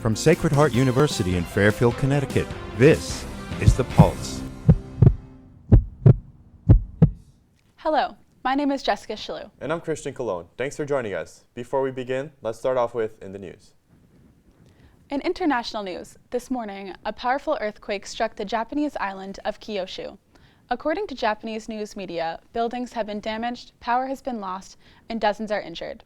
From Sacred Heart University in Fairfield, Connecticut, this is The Pulse. Hello, my name is Jessica Shalou. And I'm Christian Colon. Thanks for joining us. Before we begin, let's start off with in the news. In international news, this morning, a powerful earthquake struck the Japanese island of Kyushu. According to Japanese news media, buildings have been damaged, power has been lost, and dozens are injured.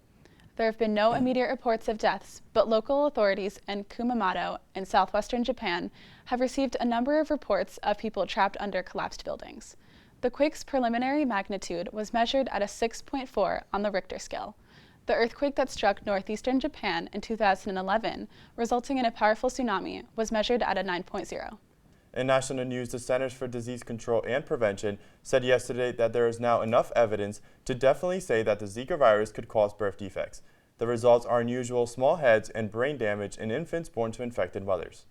There have been no immediate reports of deaths, but local authorities in Kumamoto in southwestern Japan have received a number of reports of people trapped under collapsed buildings. The quake's preliminary magnitude was measured at a 6.4 on the Richter scale. The earthquake that struck northeastern Japan in 2011, resulting in a powerful tsunami, was measured at a 9.0. In national news, the Centers for Disease Control and Prevention said yesterday that there is now enough evidence to definitely say that the Zika virus could cause birth defects. The results are unusual small heads and brain damage in infants born to infected mothers.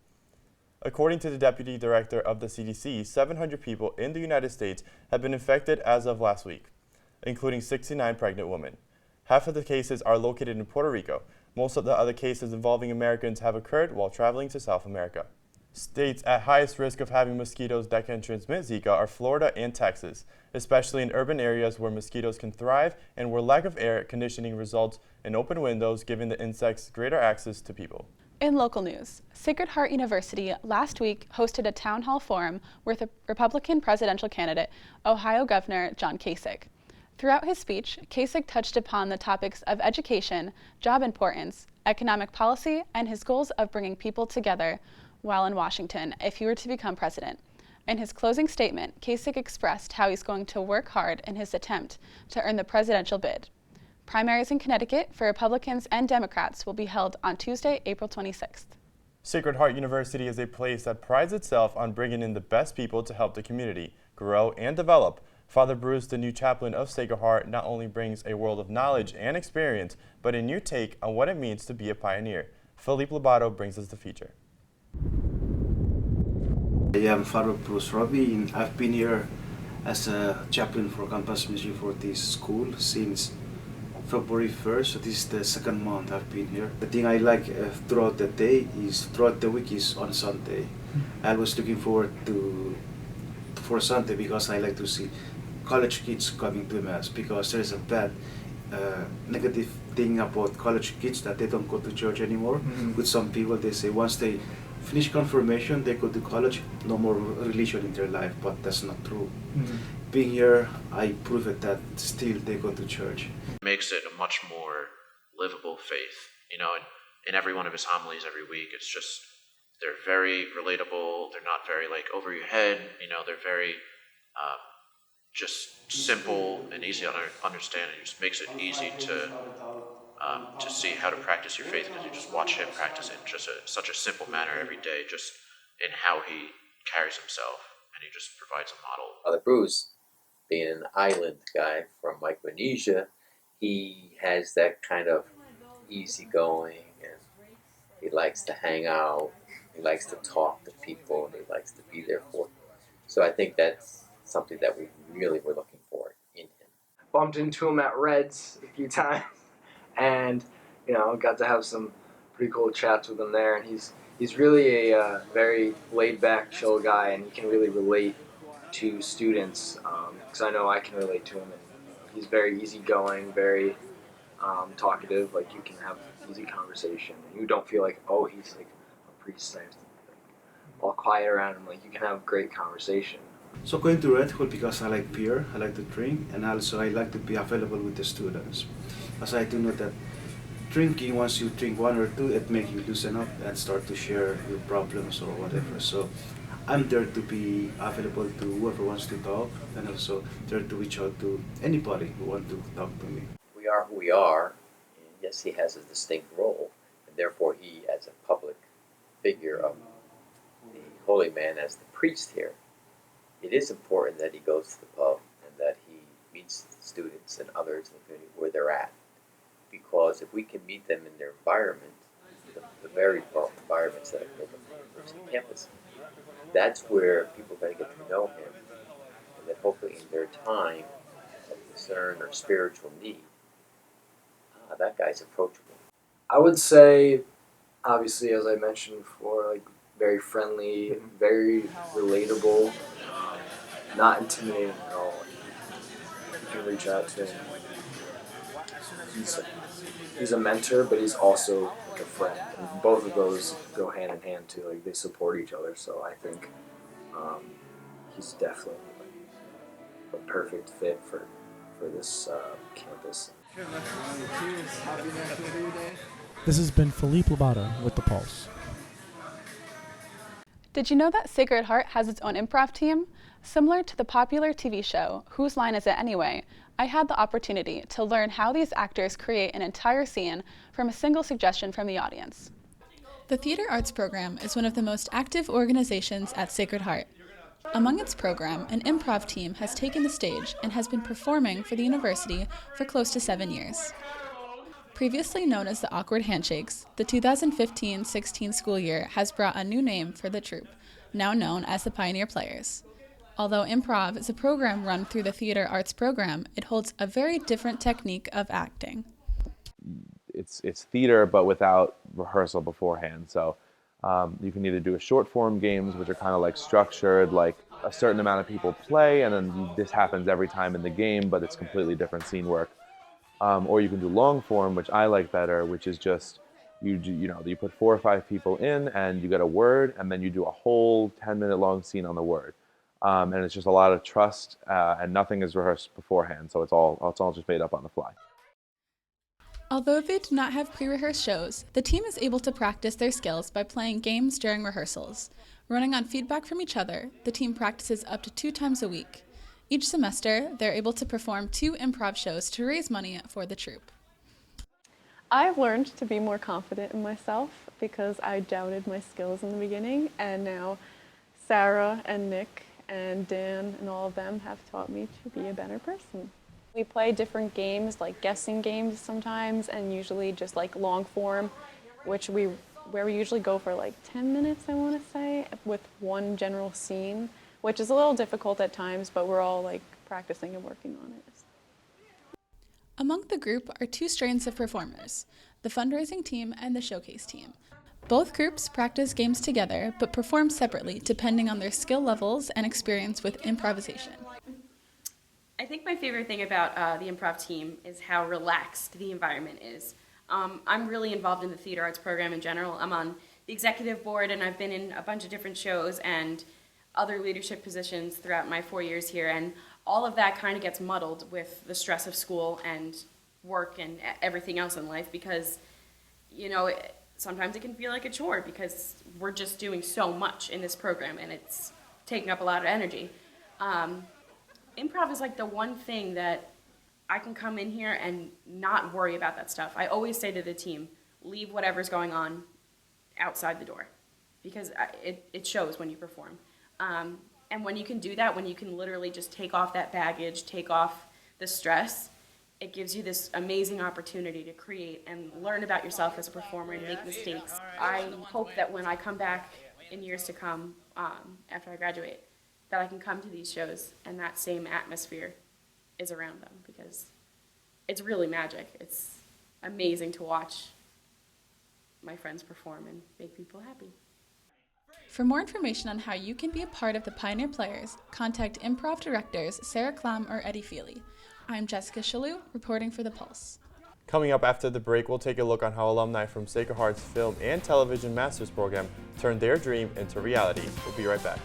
According to the Deputy Director of the CDC, 700 people in the United States have been infected as of last week, including 69 pregnant women. Half of the cases are located in Puerto Rico. Most of the other cases involving Americans have occurred while traveling to South America. States at highest risk of having mosquitoes that can transmit Zika are Florida and Texas, especially in urban areas where mosquitoes can thrive and where lack of air conditioning results in open windows, giving the insects greater access to people. In local news, Sacred Heart University last week hosted a town hall forum with a Republican presidential candidate, Ohio Governor John Kasich. Throughout his speech, Kasich touched upon the topics of education, job importance, economic policy, and his goals of bringing people together while in Washington if he were to become president. In his closing statement, Kasich expressed how he's going to work hard in his attempt to earn the presidential bid. Primaries in Connecticut for Republicans and Democrats will be held on Tuesday, April 26th. Sacred Heart University is a place that prides itself on bringing in the best people to help the community grow and develop. Father Bruce, the new chaplain of Sacred Heart, not only brings a world of knowledge and experience, but a new take on what it means to be a pioneer. Philippe Lobato brings us the feature. I am Father Bruce Robbie, and I've been here as a chaplain for campus ministry for this school since February 1st, so this is the second month I've been here. The thing I like throughout the week is on Sunday. I was looking forward for Sunday because I like to see college kids coming to Mass, because there is a bad negative thing about college kids that they don't go to church anymore. With some people, they say once they finish confirmation, they go to college, no more religion in their life, but that's not true. Being here, I prove it that still they go to church. Makes it a much more livable faith. You know, in every one of his homilies every week, it's just, they're very relatable, they're not very like over your head, you know, they're very just simple and easy to understand. It just makes it easy to see how to practice your faith, because you just watch him practice it in just such a simple manner every day, just in how he carries himself, and he just provides a model. Father Bruce, being an island guy from Micronesia, he has that kind of easygoing, and he likes to hang out, he likes to talk to people, and he likes to be there for them. So I think that's something that we really were looking for in him. Bumped into him at Reds a few times, and got to have some pretty cool chats with him there. And he's really a very laid-back, chill guy, and he can really relate to students, because I know I can relate to him. And he's very easygoing, very talkative. Like, you can have easy conversation. You don't feel like, oh, he's like a priest. I have to all quiet around him. Like, you can have great conversation. So going to Red Hook because I like beer, I like to drink, and also I like to be available with the students. As I do know that drinking, once you drink one or two, it makes you loosen up and start to share your problems or whatever. So I'm there to be available to whoever wants to talk, and also there to reach out to anybody who wants to talk to me. We are who we are, and yes, he has a distinct role, and therefore he, as a public figure of the holy man, as the priest here, it is important that he goes to the pub and that he meets students and others in the community where they're at. Because if we can meet them in their environment, the very environments that make up the university campus, that's where people are going to get to know him, and that hopefully in their time of concern or spiritual need, that guy's approachable. I would say obviously, as I mentioned before, like very friendly, very relatable, not intimidating at all. You can reach out to him. He's a mentor, but he's also like a friend. And both of those go hand in hand too. Like they support each other. So I think he's definitely like, a perfect fit for this campus. This has been Philippe Labata with The Pulse. Did you know that Sacred Heart has its own improv team? Similar to the popular TV show, Whose Line Is It Anyway? I had the opportunity to learn how these actors create an entire scene from a single suggestion from the audience. The Theater Arts Program is one of the most active organizations at Sacred Heart. Among its program, an improv team has taken the stage and has been performing for the university for close to 7 years. Previously known as the Awkward Handshakes, the 2015-16 school year has brought a new name for the troupe, now known as the Pioneer Players. Although improv is a program run through the Theater Arts Program, it holds a very different technique of acting. It's theater, but without rehearsal beforehand. So you can either do a short form games, which are kind of like structured, like a certain amount of people play, and then this happens every time in the game, but it's completely different scene work. Or you can do long form, which I like better, which is just you put 4 or 5 people in, and you get a word, and then you do a whole 10-minute long scene on the word. And it's just a lot of trust, and nothing is rehearsed beforehand, so it's all just made up on the fly. Although they do not have pre-rehearsed shows, the team is able to practice their skills by playing games during rehearsals. Running on feedback from each other, the team practices up to 2 times a week. Each semester, they're able to perform 2 improv shows to raise money for the troupe. I've learned to be more confident in myself because I doubted my skills in the beginning, and now Sarah and Nick and Dan and all of them have taught me to be a better person. We play different games, like guessing games sometimes, and usually just like long form, where we usually go for like 10 minutes, I want to say, with one general scene, which is a little difficult at times, but we're all like practicing and working on it. Among the group are 2 strains of performers, the fundraising team and the showcase team. Both groups practice games together, but perform separately depending on their skill levels and experience with improvisation. I think my favorite thing about the improv team is how relaxed the environment is. I'm really involved in the Theater Arts Program in general. I'm on the executive board, and I've been in a bunch of different shows and other leadership positions throughout my 4 years here, and all of that kind of gets muddled with the stress of school and work and everything else in life because, sometimes it can feel like a chore because we're just doing so much in this program and it's taking up a lot of energy. Improv is like the one thing that I can come in here and not worry about that stuff. I always say to the team, leave whatever's going on outside the door because it shows when you perform. And when you can do that, when you can literally just take off that baggage, take off the stress, it gives you this amazing opportunity to create and learn about yourself as a performer and make mistakes. I hope that when I come back in years to come, after I graduate, that I can come to these shows and that same atmosphere is around them because it's really magic. It's amazing to watch my friends perform and make people happy. For more information on how you can be a part of the Pioneer Players, contact improv directors Sarah Clam or Eddie Feely. I'm Jessica Shalou, reporting for The Pulse. Coming up after the break, we'll take a look on how alumni from Sacred Heart's Film and Television Masters program turned their dream into reality. We'll be right back.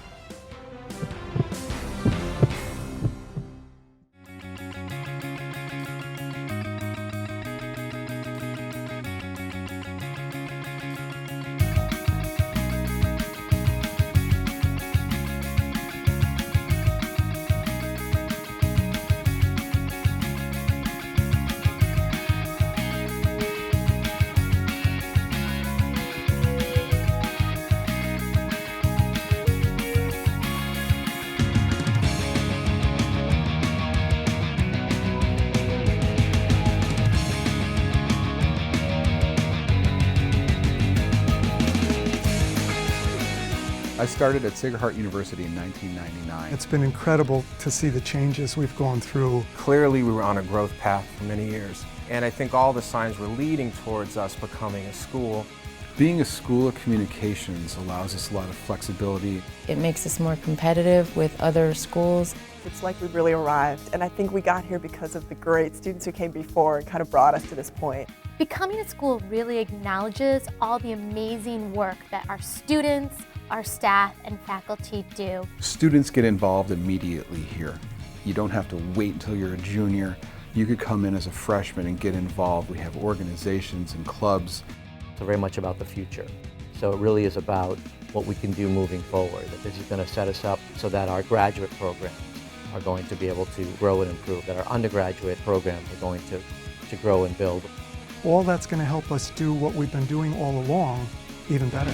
I started at Sacred Heart University in 1999. It's been incredible to see the changes we've gone through. Clearly we were on a growth path for many years, and I think all the signs were leading towards us becoming a school Being a school of communications allows us a lot of flexibility. It makes us more competitive with other schools. It's like we've really arrived, and I think we got here because of the great students who came before and kind of brought us to this point. Becoming a school really acknowledges all the amazing work that our students, our staff, and faculty do. Students get involved immediately here. You don't have to wait until you're a junior. You could come in as a freshman and get involved. We have organizations and clubs. It's very much about the future. So it really is about what we can do moving forward. That this is going to set us up so that our graduate programs are going to be able to grow and improve, that our undergraduate programs are going to grow and build. All that's going to help us do what we've been doing all along even better.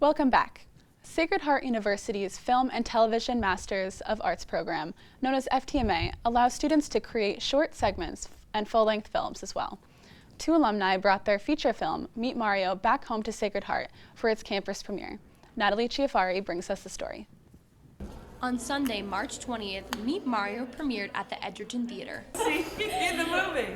Welcome back. Sacred Heart University's Film and Television Masters of Arts program, known as FTMA, allows students to create short segments and full-length films as well. 2 alumni brought their feature film, Meet Mario, back home to Sacred Heart for its campus premiere. Natalie Chiafari brings us the story. On Sunday, March 20th, Meet Mario premiered at the Edgerton Theater. See, in the movie,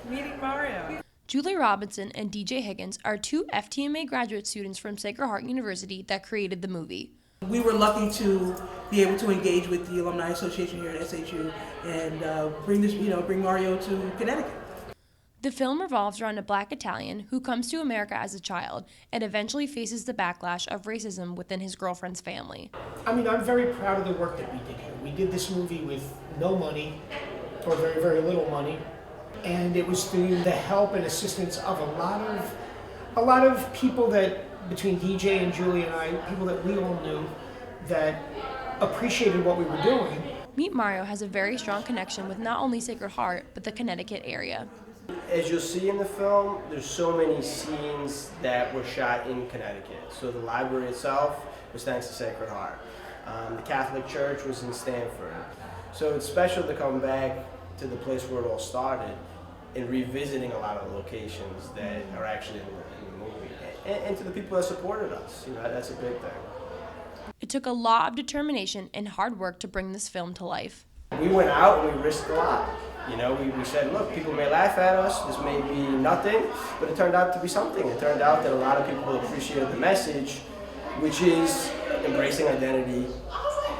Meeting Mario. Julie Robinson and DJ Higgins are 2 FTMA graduate students from Sacred Heart University that created the movie. We were lucky to be able to engage with the Alumni Association here at SHU and bring Mario to Connecticut. The film revolves around a Black Italian who comes to America as a child and eventually faces the backlash of racism within his girlfriend's family. I mean, I'm very proud of the work that we did here. We did this movie with no money, or very, very little money, and it was through the help and assistance of a lot of people that, between DJ and Julie and I, people that we all knew that appreciated what we were doing. Meet Mario has a very strong connection with not only Sacred Heart, but the Connecticut area. As you'll see in the film, there's so many scenes that were shot in Connecticut. So the library itself was thanks to Sacred Heart. The Catholic Church was in Stamford. So it's special to come back to the place where it all started and revisiting a lot of the locations that are actually in the movie. And to the people that supported us, that's a big thing. It took a lot of determination and hard work to bring this film to life. We went out and we risked a lot. We said, look, people may laugh at us, this may be nothing, but it turned out to be something. It turned out that a lot of people appreciated the message, which is embracing identity,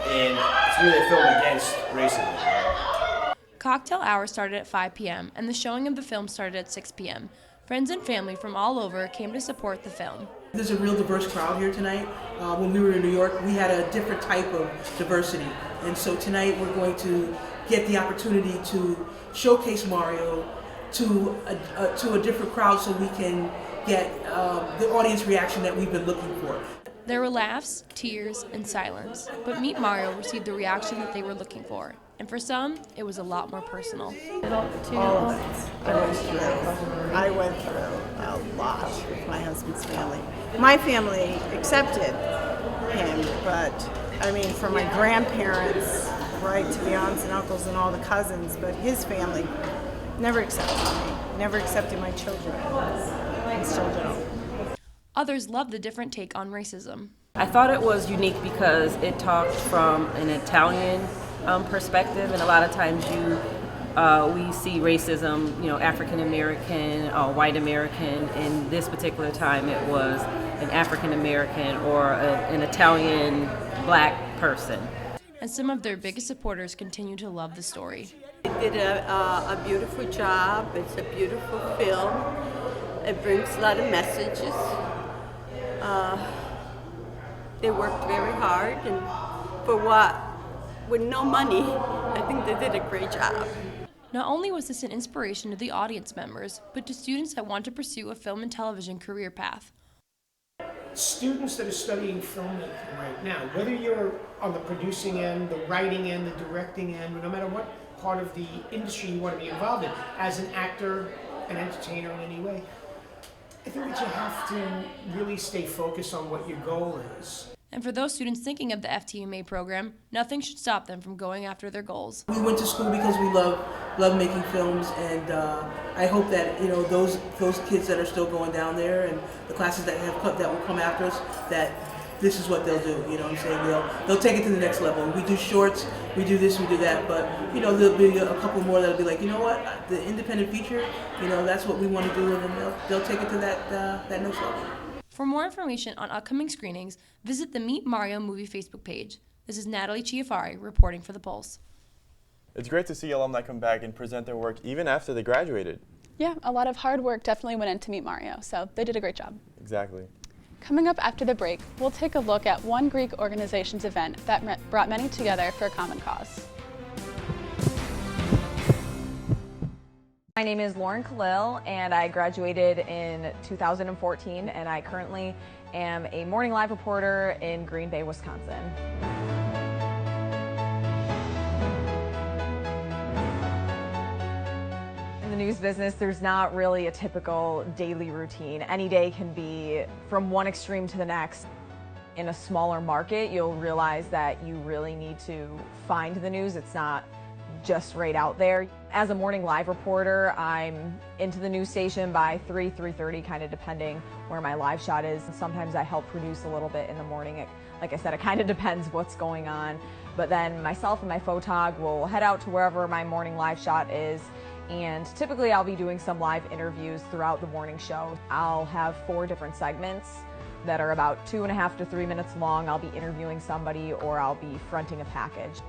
and it's really a film against racism. Cocktail hour started at 5 p.m., and the showing of the film started at 6 p.m. Friends and family from all over came to support the film. There's a real diverse crowd here tonight. When we were in New York, we had a different type of diversity. And so tonight we're going to get the opportunity to showcase Mario to a different crowd so we can get the audience reaction that we've been looking for. There were laughs, tears, and silence, but Meet Mario received the reaction that they were looking for. And for some, it was a lot more personal. All of it. I went through a lot with my husband's family. My family accepted him, but I mean, for my grandparents, right, to the aunts and uncles and all the cousins, but his family never accepted me, never accepted my children, and still don't. Others loved the different take on racism. I thought it was unique because it talked from an Italian perspective, and a lot of times we see racism, African American, white American. In this particular time, it was an African American or an Italian Black person. And some of their biggest supporters continue to love the story. They did a beautiful job. It's a beautiful film. It brings a lot of messages. They worked very hard, and for what? With no money, I think they did a great job. Not only was this an inspiration to the audience members, but to students that want to pursue a film and television career path. Students that are studying filmmaking right now, whether you're on the producing end, the writing end, the directing end, no matter what part of the industry you want to be involved in, as an actor, an entertainer in any way, I think that you have to really stay focused on what your goal is. And for those students thinking of the FTMA program, nothing should stop them from going after their goals. We went to school because we love making films, and I hope that those kids that are still going down there and the classes that will come after us, that this is what they'll do. You know what I'm saying? They'll take it to the next level. We do shorts, we do this, we do that, but there'll be a couple more that'll be like, you know what, the independent feature, that's what we want to do, and then they'll take it to that next level. For more information on upcoming screenings, visit the Meet Mario Movie Facebook page. This is Natalie Chiafari reporting for The Pulse. It's great to see alumni come back and present their work even after they graduated. Yeah, a lot of hard work definitely went into Meet Mario, so they did a great job. Exactly. Coming up after the break, we'll take a look at one Greek organization's event that brought many together for a common cause. My name is Lauren Khalil, and I graduated in 2014, and I currently am a morning live reporter in Green Bay, Wisconsin. In the news business, there's not really a typical daily routine. Any day can be from one extreme to the next. In a smaller market, you'll realize that you really need to find the news. It's not just right out there. As a morning live reporter, I'm into the news station by 3:30, kind of depending where my live shot is. Sometimes I help produce a little bit in the morning. Like I said, it kind of depends what's going on. But then myself and my photog will head out to wherever my morning live shot is. And typically I'll be doing some live interviews throughout the morning show. I'll have 4 different segments that are about 2.5 to 3 minutes long. I'll be interviewing somebody or I'll be fronting a package.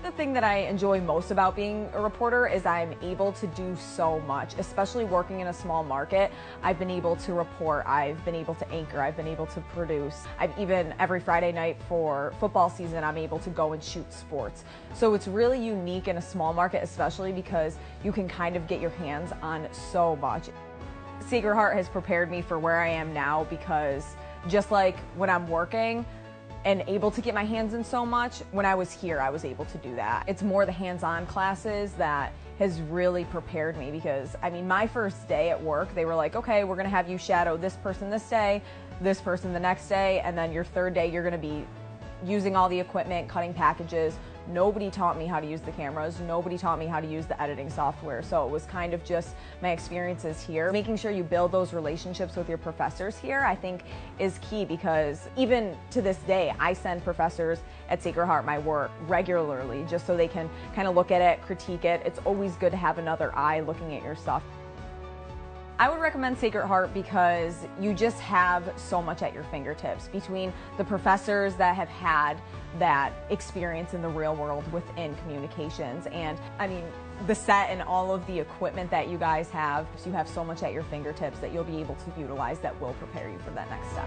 The thing that I enjoy most about being a reporter is I'm able to do so much, especially working in a small market. I've been able to report, I've been able to anchor, I've been able to produce. I've even, every Friday night for football season, I'm able to go and shoot sports. So it's really unique in a small market, especially because you can kind of get your hands on so much. Sacred Heart has prepared me for where I am now, because just like when I'm working and able to get my hands in so much, when I was here, I was able to do that. It's more the hands-on classes that has really prepared me, because, I mean, my first day at work, they were like, okay, we're gonna have you shadow this person this day, this person the next day, and then your third day, you're gonna be using all the equipment, cutting packages. Nobody taught me how to use the cameras. Nobody taught me how to use the editing software. So it was kind of just my experiences here. Making sure you build those relationships with your professors here, I think, is key, because even to this day, I send professors at Sacred Heart my work regularly just so they can kind of look at it, critique it. It's always good to have another eye looking at your stuff. I would recommend Sacred Heart because you just have so much at your fingertips between the professors that have had that experience in the real world within communications. And I mean, the set and all of the equipment that you guys have, so you have so much at your fingertips that you'll be able to utilize that will prepare you for that next step.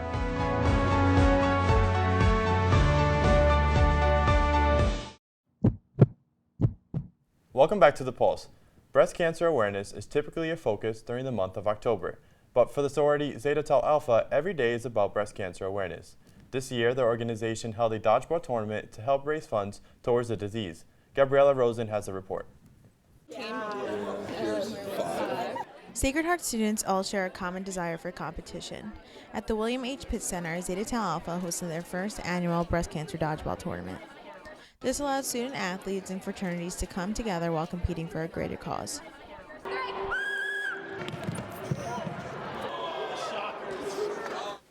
Welcome back to The Pulse. Breast cancer awareness is typically a focus during the month of October, but for the sorority Zeta Tau Alpha, every day is about breast cancer awareness. This year, the organization held a dodgeball tournament to help raise funds towards the disease. Gabriella Rosen has a report. Sacred Heart students all share a common desire for competition. At the William H. Pitt Center, Zeta Tau Alpha hosted their first annual breast cancer dodgeball tournament. This allowed student athletes and fraternities to come together while competing for a greater cause.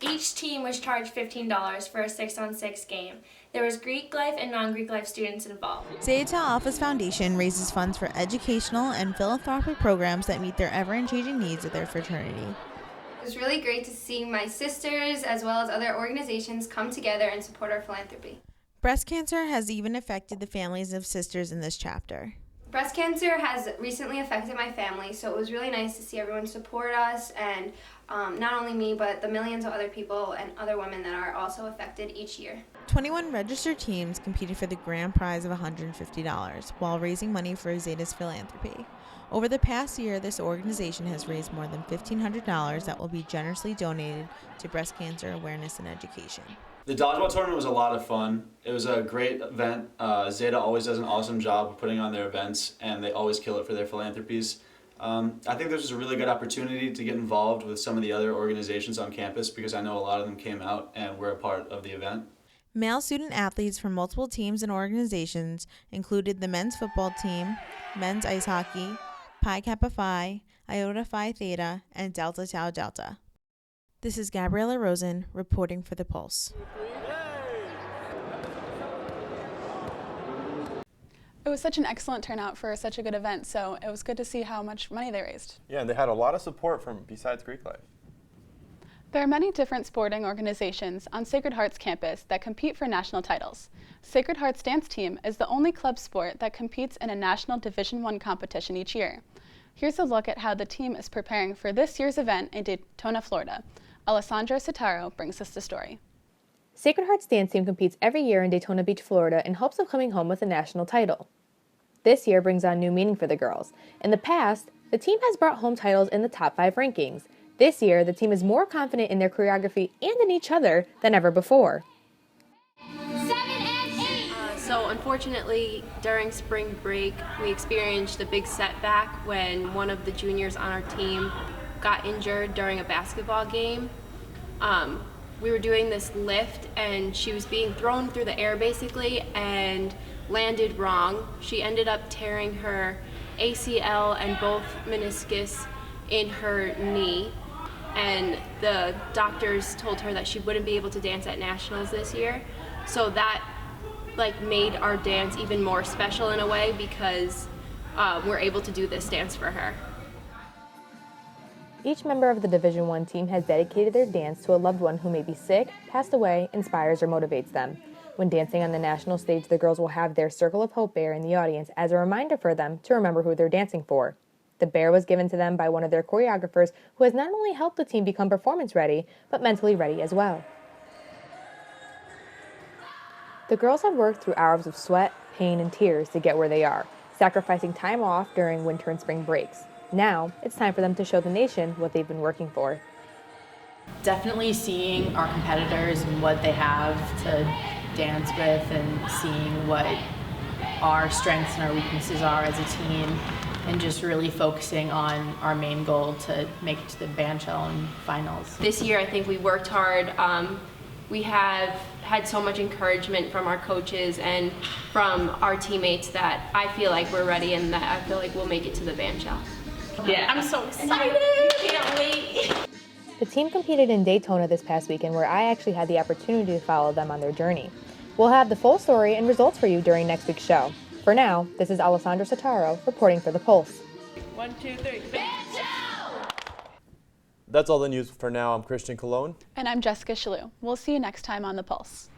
Each team was charged $15 for a 6-on-6 game. There was Greek life and non-Greek life students involved. Zeta Tau Alpha's foundation raises funds for educational and philanthropic programs that meet their ever-changing needs of their fraternity. It was really great to see my sisters as well as other organizations come together and support our philanthropy. Breast cancer has even affected the families of sisters in this chapter. Breast cancer has recently affected my family, so it was really nice to see everyone support us, and not only me, but the millions of other people and other women that are also affected each year. 21 registered teams competed for the grand prize of $150 while raising money for Zeta's philanthropy. Over the past year, this organization has raised more than $1,500 that will be generously donated to breast cancer awareness and education. The dodgeball tournament was a lot of fun. It was a great event. Zeta always does an awesome job of putting on their events, and they always kill it for their philanthropies. I think this was a really good opportunity to get involved with some of the other organizations on campus, because I know a lot of them came out and were a part of the event. Male student athletes from multiple teams and organizations included the men's football team, men's ice hockey, Pi Kappa Phi, Iota Phi Theta, and Delta Tau Delta. This is Gabriella Rosen reporting for The Pulse. It was such an excellent turnout for such a good event, so it was good to see how much money they raised. Yeah, and they had a lot of support from besides Greek Life. There are many different sporting organizations on Sacred Heart's campus that compete for national titles. Sacred Heart's dance team is the only club sport that competes in a national Division I competition each year. Here's a look at how the team is preparing for this year's event in Daytona, Florida. Alessandra Sotaro brings us the story. Sacred Heart's dance team competes every year in Daytona Beach, Florida in hopes of coming home with a national title. This year brings on new meaning for the girls. In the past, the team has brought home titles in the top 5 rankings. This year, the team is more confident in their choreography and in each other than ever before. So unfortunately, during spring break, we experienced a big setback when one of the juniors on our team got injured during a basketball game. We were doing this lift and she was being thrown through the air basically and landed wrong. She ended up tearing her ACL and both meniscus in her knee. And the doctors told her that she wouldn't be able to dance at nationals this year. So that made our dance even more special in a way because we're able to do this dance for her. Each member of the Division I team has dedicated their dance to a loved one who may be sick, passed away, inspires, or motivates them. When dancing on the national stage, the girls will have their Circle of Hope bear in the audience as a reminder for them to remember who they're dancing for. The bear was given to them by one of their choreographers who has not only helped the team become performance ready, but mentally ready as well. The girls have worked through hours of sweat, pain, and tears to get where they are, sacrificing time off during winter and spring breaks. Now, it's time for them to show the nation what they've been working for. Definitely seeing our competitors and what they have to dance with and seeing what our strengths and our weaknesses are as a team and just really focusing on our main goal to make it to the bandshell and finals. This year I think we worked hard. We have had so much encouragement from our coaches and from our teammates that I feel like we're ready and that I feel like we'll make it to the bandshell. Yeah, I'm so excited. Can't wait. The team competed in Daytona this past weekend where I actually had the opportunity to follow them on their journey. We'll have the full story and results for you during next week's show. For now, this is Alessandra Sotaro reporting for The Pulse. 1, 2, 3, bandshell! That's all the news for now. I'm Christian Cologne. And I'm Jessica Shalou. We'll see you next time on The Pulse.